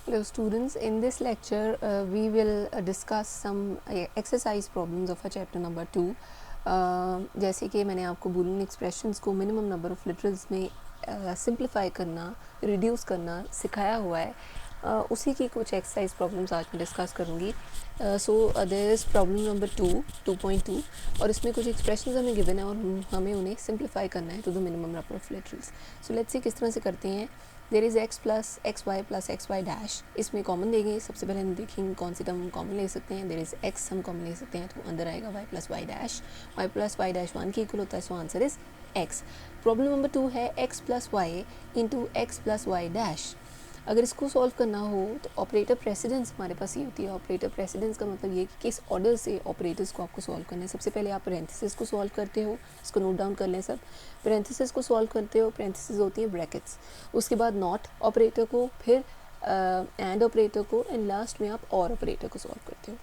Hello students, in this lecture we will discuss some exercise problems of a chapter number 2. जैसे कि मैंने आपको Boolean expressions को minimum number of literals में simplify करना, reduce करना सिखाया हुआ है. उसी की कुछ एक्सरसाइज प्रॉब्लम्स आज मैं डिस्कस करूँगी. So there is problem number 2.2 और इसमें कुछ एक्सप्रेशंस हमें गिवन है और हमें उन्हें सिंप्लीफाई करना है to the minimum number of literals. So let's see किस तरह से करते हैं. There is x plus x y dash. इसमें कॉमन देंगे. सबसे पहले हम देखेंगे कौन सी टर्म कॉमन ले सकते हैं. देर इज़ एक्स हम कॉमन ले सकते हैं तो अंदर आएगा y plus y dash. Y plus y dash 1 के इक्वल होता है. So answer is x. Problem number 2 है x plus y into x plus y dash. अगर इसको सॉल्व करना हो तो ऑपरेटर प्रेसिडेंस हमारे पास ये होती है. ऑपरेटर प्रेसिडेंस का मतलब ये कि किस ऑर्डर से ऑपरेटर्स को आपको सॉल्व करना है. सबसे पहले आप पैरेंथेसिस को सॉल्व करते हो. इसको नोट डाउन कर लें सब. पैरेंथेसिस को सॉल्व करते हो. पैरेंथेसिस होती है ब्रैकेट्स. उसके बाद नॉट ऑपरेटर को, फिर एंड ऑपरेटर को, एंड लास्ट में आप और ऑपरेटर को सॉल्व करते हो.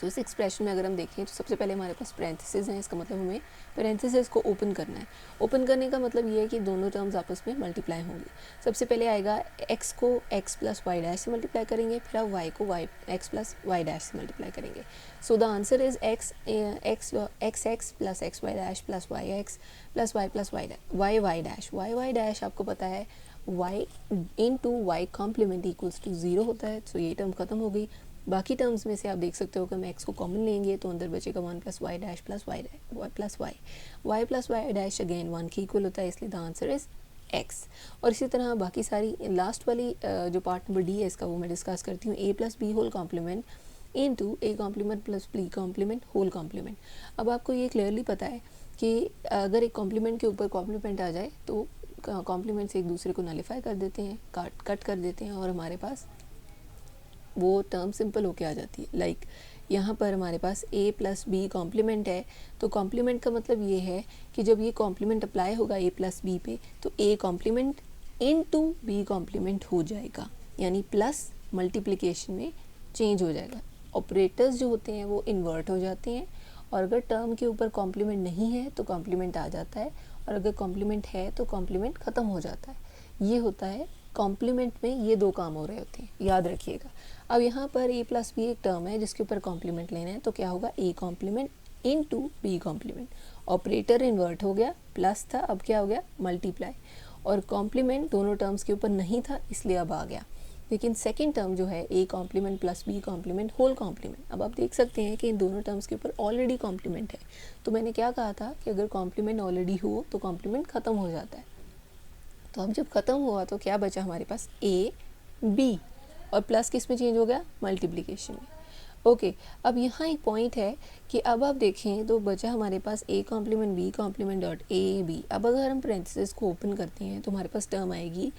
तो इस एक्सप्रेशन में अगर हम देखें तो सबसे पहले हमारे पास पैरेंथेसिस हैं. इसका मतलब हमें पैरेंथेसिस को ओपन करना है. ओपन करने का मतलब ये है कि दोनों टर्म्स आपस में मल्टीप्लाई होंगी. सबसे पहले आएगा एक्स को एक्स प्लस वाई डैश से मल्टीप्लाई करेंगे, फिर आप वाई को y x plus y dash से मल्टीप्लाई करेंगे. So the answer is x x plus x y dash plus y x plus y plus y y dash. Y dash आपको पता है y into y complement equals to 0 होता है. सो ये term खत्म हो गई. बाकी टर्म्स में से आप देख सकते हो कि हम एक्स को कॉमन लेंगे तो अंदर बचेगा 1 plus y dash plus y plus y. Y plus y dash again 1 के इक्वल होता है, इसलिए द आंसर इज एक्स. और इसी तरह बाकी सारी लास्ट वाली जो पार्ट नंबर डी है इसका वो मैं डिस्कस करती हूँ. A plus B whole complement into A complement plus B complement whole complement. अब आपको ये क्लियरली पता है कि अगर एक कॉम्प्लीमेंट के ऊपर कॉम्प्लीमेंट आ जाए तो कॉम्प्लीमेंट्स एक दूसरे को नलीफाई कर देते हैं, कट कर देते हैं और हमारे पास वो टर्म सिंपल होके आ जाती है. लाइक यहाँ पर हमारे पास a प्लस बी कॉम्प्लीमेंट है तो कॉम्प्लीमेंट का मतलब ये है कि जब ये कॉम्प्लीमेंट अप्लाई होगा a प्लस बी पे तो a complement into b complement हो जाएगा, यानी प्लस मल्टीप्लिकेशन में चेंज हो जाएगा. ऑपरेटर्स जो होते हैं वो इन्वर्ट हो जाते हैं और अगर टर्म के ऊपर कॉम्प्लीमेंट नहीं है तो कॉम्प्लीमेंट आ जाता है और अगर कॉम्प्लीमेंट है तो कॉम्प्लीमेंट ख़त्म हो जाता है. ये होता है कॉम्प्लीमेंट में. ये दो काम हो रहे होते हैं, याद रखिएगा. अब यहाँ पर a प्लस बी एक टर्म है जिसके ऊपर कॉम्प्लीमेंट लेना है तो क्या होगा a complement into b complement. Operator invert हो गया, प्लस था, अब क्या हो गया मल्टीप्लाई. और कॉम्प्लीमेंट दोनों टर्म्स के ऊपर नहीं था इसलिए अब आ गया. लेकिन सेकंड टर्म जो है a complement plus b complement whole complement, अब आप देख सकते हैं कि इन दोनों टर्म्स के ऊपर ऑलरेडी कॉम्प्लीमेंट है. तो मैंने क्या कहा था कि अगर कॉम्प्लीमेंट ऑलरेडी हो तो कॉम्प्लीमेंट ख़त्म हो जाता है. तो अब जब ख़त्म हुआ तो क्या बचा हमारे पास a b और प्लस किस में चेंज हो गया मल्टीप्लिकेशन में. ओके. अब यहाँ एक पॉइंट है कि अब आप देखें तो बचा हमारे पास a complement b complement dot a b. अब अगर हम पैरेंथेसिस को ओपन करते हैं तो हमारे पास टर्म आएगी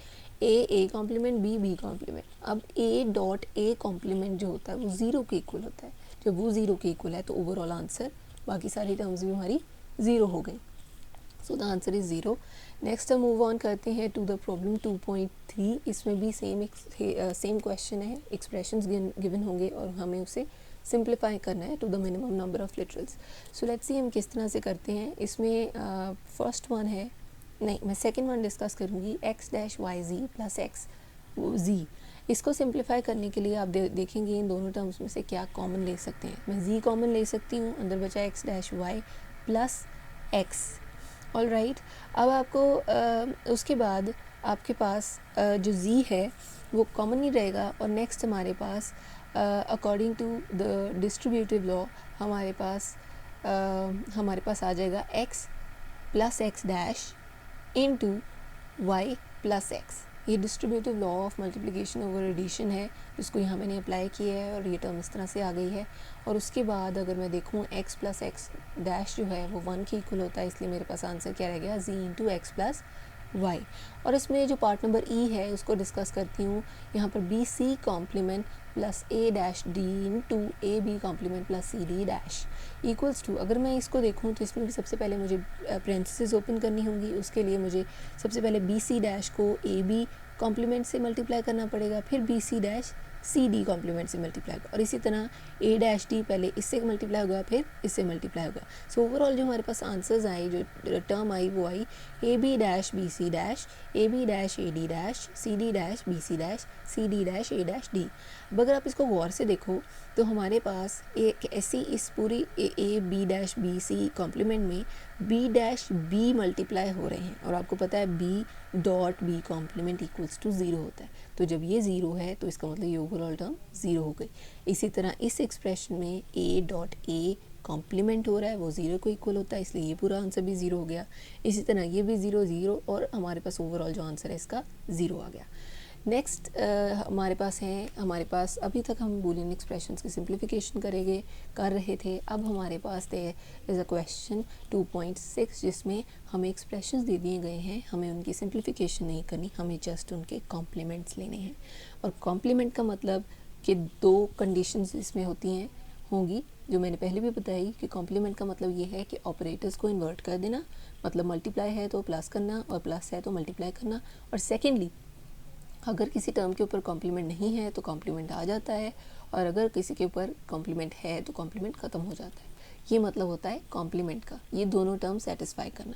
a कॉम्प्लीमेंट b कॉम्प्लीमेंट. अब a डॉट a कॉम्प्लीमेंट जो होता है वो 0 के इक्वल होता है. जब वो 0 के इक्वल है तो ओवरऑल आंसर बाकी सारी टर्म्स भी हमारी 0 हो गई. So the answer is 0. Next हम मूव ऑन करते हैं टू द प्रॉब्लम 2.3. इसमें भी सेम क्वेश्चन है. एक्सप्रेशंस गिवन होंगे और हमें उसे सिंप्लीफाई करना है to the minimum number of literals. So let's see हम किस तरह से करते हैं. इसमें फर्स्ट वन है, नहीं मैं सेकंड वन डिस्कस करूँगी. एक्स डैश वाई जी प्लस एक्स जी. इसको सिंप्लीफाई करने के लिए आप देखेंगे इन दोनों टर्म्स में से क्या कॉमन ले सकते हैं. मैं जी कॉमन ले सकती हूँ. अंदर बचा x dash y plus x. All right. अब आपको उसके बाद आपके पास जो z है वो कॉमन ही रहेगा और नेक्स्ट हमारे पास according to the distributive law हमारे पास आ जाएगा x plus x dash into y plus X. ये distributive law of multiplication over addition है जिसको यहाँ मैंने अप्लाई किया है और ये टर्म इस तरह से आ गई है. और उसके बाद अगर मैं देखूँ x प्लस एक्स डैश जो है वो 1 के इक्वल होता है, इसलिए मेरे पास आंसर क्या रह गया z into x plus y. और इसमें जो पार्ट नंबर ई है उसको डिस्कस करती हूँ. यहाँ पर b c complement plus a dash d into a b complement plus c D dash equals to. अगर मैं इसको देखूँ तो इसमें भी सबसे पहले मुझे पैरेंथेसिस ओपन करनी होगी. उसके लिए मुझे सबसे पहले बी सी डैश को ए बी कॉम्प्लीमेंट से मल्टीप्लाई करना पड़ेगा, फिर बी सी डैश सी डी कॉम्प्लीमेंट से मल्टीप्लाई होगा, और इसी तरह ए डैश डी पहले इससे मल्टीप्लाई होगा फिर इससे मल्टीप्लाई होगा। सो ओवरऑल जो हमारे पास आंसर्स आए, जो टर्म आई वो आई A B dash B C dash, A B dash A D dash, C D dash B C dash, C D dash A dash D. अब अगर आप इसको गौर से देखो तो हमारे पास एक ऐसी इस पूरी a B dash B c complement में बी डैश बी मल्टीप्लाई हो रहे हैं, और आपको पता है b dot b complement equals to zero होता है। तो जब ये ज़ीरो है तो इसका मतलब ये ओवरऑल टर्म ज़ीरो हो गई। इसी तरह इस एक्सप्रेशन में ए डॉट ए कॉम्प्लीमेंट हो रहा है, वो ज़ीरो को इक्वल होता है, इसलिए ये पूरा आंसर भी ज़ीरो हो गया। इसी तरह ये भी ज़ीरो ज़ीरो, और हमारे पास ओवरऑल जो आंसर है इसका ज़ीरो आ गया। नेक्स्ट हमारे पास अभी तक हम बूलियन एक्सप्रेशंस की सिंप्लीफिकेशन कर रहे थे। अब हमारे पास इज़ अ क्वेश्चन 2.6 जिसमें हमें एक्सप्रेशंस दे दिए गए हैं, हमें उनकी सिंप्लीफिकेशन नहीं करनी, हमें जस्ट उनके कॉम्प्लीमेंट्स लेने हैं। और कॉम्प्लीमेंट का मतलब कि दो कंडीशंस इसमें होंगी जो मैंने पहले भी बताई कि कॉम्प्लीमेंट का मतलब ये है कि ऑपरेटर्स को इन्वर्ट कर देना, मतलब मल्टीप्लाई है तो प्लस करना और प्लस है तो मल्टीप्लाई करना। और सेकेंडली अगर किसी टर्म के ऊपर कॉम्प्लीमेंट नहीं है तो कॉम्प्लीमेंट आ जाता है, और अगर किसी के ऊपर कॉम्प्लीमेंट है तो कॉम्प्लीमेंट ख़त्म हो जाता है। ये मतलब होता है कॉम्प्लीमेंट का, ये दोनों टर्म सेटिस्फाई करना।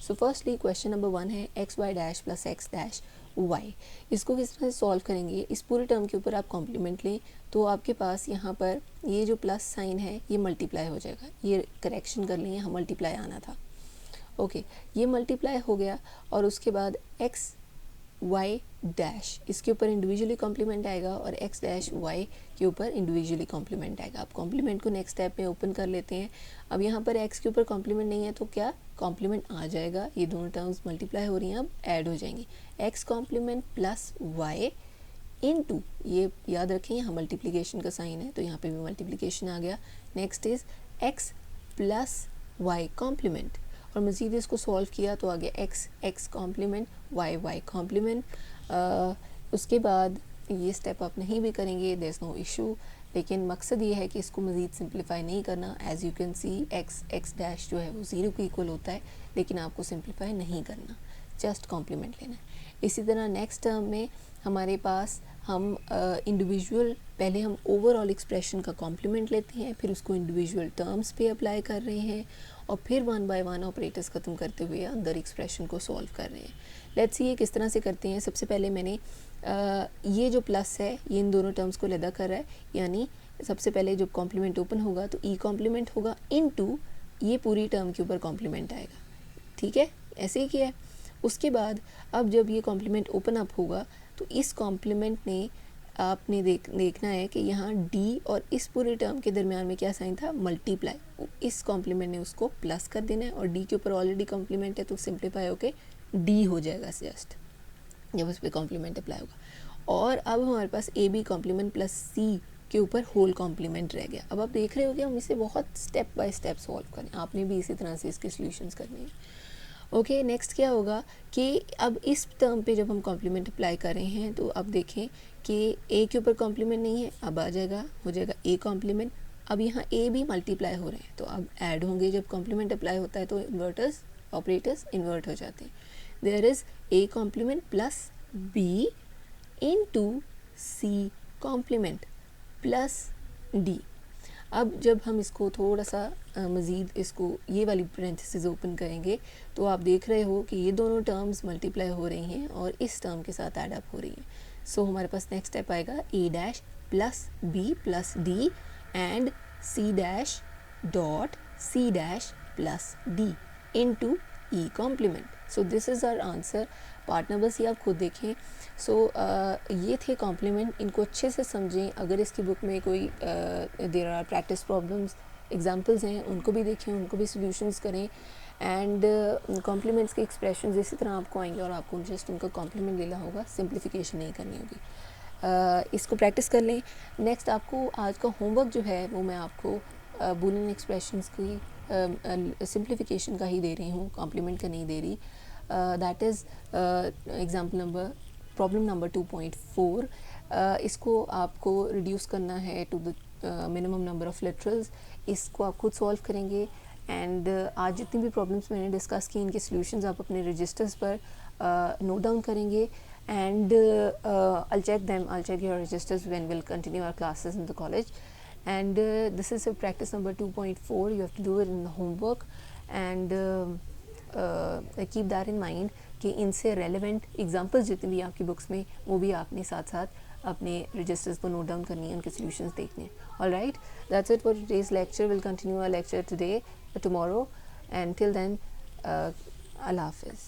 सो फर्स्टली क्वेश्चन नंबर 1 है x y dash plus x dash y. इसको किस तरह से सॉल्व करेंगे? इस पूरे टर्म के ऊपर आप कॉम्प्लीमेंट लें तो आपके पास यहाँ पर ये जो प्लस साइन है ये मल्टीप्लाई हो जाएगा। ये करेक्शन कर लें, यहाँ मल्टीप्लाई आना था। ओके, ये मल्टीप्लाई हो गया, और उसके बाद एक्स वाई डैश इसके ऊपर इंडिविजुअली कॉम्प्लीमेंट आएगा, और एक्स डैश वाई के ऊपर इंडिविजुअली कॉम्प्लीमेंट आएगा। आप कॉम्प्लीमेंट को नेक्स्ट स्टेप में ओपन कर लेते हैं। अब यहाँ पर एक्स के ऊपर कॉम्प्लीमेंट नहीं है तो क्या कॉम्प्लीमेंट आ जाएगा, ये दोनों टर्म्स मल्टीप्लाई हो रही हैं, अब ऐड हो जाएंगी। X complement plus y into, ये याद रखें यहाँ मल्टीप्लिकेशन का साइन है तो यहाँ पे भी मल्टीप्लिकेशन आ गया। Next is x plus y complement, और मज़ीद इसको सॉल्व किया तो आ गया x x complement y y complement. उसके बाद ये स्टेप आप नहीं भी करेंगे, देयर इज़ नो इशू, लेकिन मकसद ये है कि इसको मज़ीद सिंप्लीफाई नहीं करना। As you can see x x dash जो है वो ज़ीरो के इक्वल होता है, लेकिन आपको सिंप्लीफाई नहीं करना, जस्ट कॉम्प्लीमेंट लेना है। इसी तरह नेक्स्ट टर्म में हमारे पास हम इंडिविजुअल पहले हम ओवरऑल एक्सप्रेशन का कॉम्प्लीमेंट लेते हैं, फिर उसको इंडिविजुअल टर्म्स पे अप्लाई कर रहे हैं, और फिर वन बाय वन ऑपरेटर्स ख़त्म करते हुए अंदर एक्सप्रेशन को सॉल्व कर रहे हैं। लेट्स सी ये किस तरह से करते हैं। सबसे पहले मैंने ये जो प्लस है ये इन दोनों टर्म्स को लदा कर रहा है, यानी सबसे पहले जब कॉम्प्लीमेंट ओपन होगा तो ई कॉम्प्लीमेंट होगा इनटू ये पूरी टर्म के ऊपर कॉम्प्लीमेंट आएगा। ठीक है, ऐसे ही किया है। उसके बाद अब जब ये कॉम्प्लीमेंट ओपन अप होगा तो इस कॉम्प्लीमेंट ने आपने देखना है कि यहाँ डी और इस पूरे टर्म के दरमियान में क्या साइन था, मल्टीप्लाई। इस कॉम्प्लीमेंट ने उसको प्लस कर देना है, और डी के ऊपर ऑलरेडी कॉम्प्लीमेंट है तो सिंप्लीफाई होके डी हो जाएगा जस्ट जब उस पर कॉम्प्लीमेंट अप्लाई होगा। और अब हमारे पास ए बी कॉम्प्लीमेंट प्लस सी के ऊपर होल कॉम्प्लीमेंट रह गया। अब आप देख रहे हो कि हम इसे बहुत स्टेप बाय स्टेप सॉल्व करें, आपने भी इसी तरह से इसके सॉल्यूशंस करने हैं। ओके, नेक्स्ट क्या होगा कि अब इस टर्म पे जब हम कॉम्प्लीमेंट अप्लाई कर रहे हैं तो अब देखें कि ए के ऊपर कॉम्प्लीमेंट नहीं है, अब आ जाएगा हो जाएगा ए कॉम्प्लीमेंट। अब यहाँ ए भी मल्टीप्लाई हो रहे हैं तो अब ऐड होंगे, जब कॉम्प्लीमेंट अप्लाई होता है तो इन्वर्टर्स ऑपरेटर्स इन्वर्ट हो जाते हैं। There is a complement plus b into c complement plus d. अब जब हम इसको थोड़ा सा मज़ीद इसको ये वाली पैरेंथेसिस ओपन करेंगे तो आप देख रहे हो कि ये दोनों टर्म्स मल्टीप्लाई हो रही हैं और इस टर्म के साथ ऐड अप हो रही हैं। सो हमारे पास नेक्स्ट स्टेप आएगा A dash plus B plus D and C dash dot C dash plus D into E complement. So this is our answer. Part number C आप खुद देखें। सो ये थे कॉम्प्लीमेंट, इनको अच्छे से समझें। अगर इसकी बुक में कोई there are practice problems examples हैं उनको भी देखें, उनको भी सॉल्यूशंस करें। एंड कॉम्प्लीमेंट्स के एक्सप्रेशंस इसी तरह आपको आएंगे और आपको जस्ट उनका कॉम्प्लीमेंट लेना होगा, सिंप्लीफिकेशन नहीं करनी होगी। इसको प्रैक्टिस कर लें। नेक्स्ट आपको आज का होमवर्क जो है वो मैं आपको बूलियन एक्सप्रेशंस की सिंप्लीफिकेशन का ही दे रही हूँ, कॉम्प्लीमेंट का नहीं दे रही। That is example number problem number 2.4। इसको आपको रिड्यूस करना है to the minimum number of literals. इसको आप खुद सॉल्व करेंगे। एंड आज जितनी भी प्रॉब्लम्स मैंने डिस्कस की इनके सॉल्यूशंस आप अपने रजिस्टर्स पर नोट डाउन करेंगे। and I'll check them. I'll check your registers when we'll continue our classes in the college. And this is a practice number 2.4. You have to do it in the homework, and keep that in mind कि इनसे relevant examples जितनी भी आपकी books में वो भी आपने साथ साथ अपने रजिस्टर्स को नोट डाउन करनी है, उनके सॉल्यूशंस देखने हैं. Alright, that's it for today's lecture. Will continue our lecture today tomorrow, and till then अल्लाह हाफिज़.